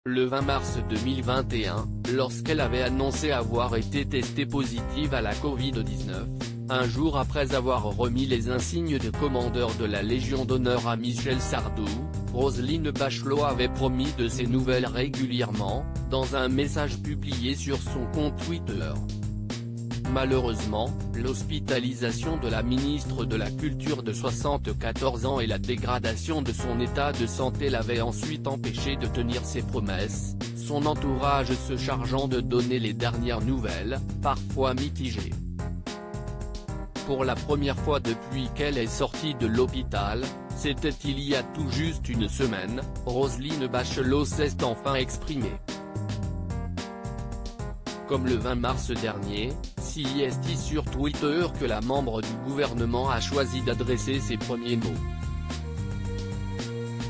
le 20 mars 2021, lorsqu'elle avait annoncé avoir été testée positive à la Covid-19, un jour après avoir remis les insignes de commandeur de la Légion d'honneur à Michel Sardou. Roselyne Bachelot avait promis de ses nouvelles régulièrement, dans un message publié sur son compte Twitter. Malheureusement, l'hospitalisation de la ministre de la Culture de 74 ans et la dégradation de son état de santé l'avaient ensuite empêché de tenir ses promesses, son entourage se chargeant de donner les dernières nouvelles, parfois mitigées. Pour la première fois depuis qu'elle est sortie de l'hôpital, c'était il y a tout juste une semaine, Roselyne Bachelot s'est enfin exprimée. Comme le 20 mars dernier, c'est sur Twitter que la membre du gouvernement a choisi d'adresser ses premiers mots.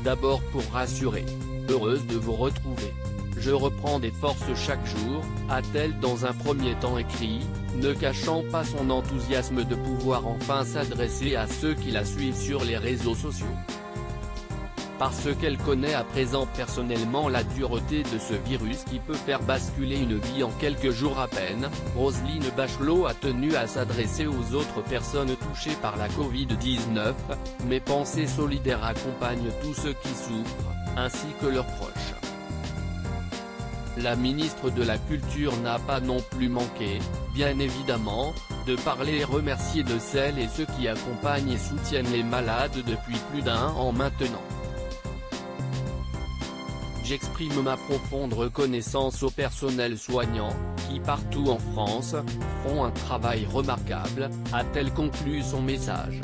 D'abord pour rassurer. Heureuse de vous retrouver. Je reprends des forces chaque jour, a-t-elle dans un premier temps écrit, ne cachant pas son enthousiasme de pouvoir enfin s'adresser à ceux qui la suivent sur les réseaux sociaux. Parce qu'elle connaît à présent personnellement la dureté de ce virus qui peut faire basculer une vie en quelques jours à peine, Roselyne Bachelot a tenu à s'adresser aux autres personnes touchées par la Covid-19, mes pensées solidaires accompagnent tous ceux qui souffrent, ainsi que leurs proches. La ministre de la Culture n'a pas non plus manqué, bien évidemment, de parler et remercier de celles et ceux qui accompagnent et soutiennent les malades depuis plus d'1 an maintenant. J'exprime ma profonde reconnaissance au personnel soignant, qui partout en France, font un travail remarquable, a-t-elle conclu son message.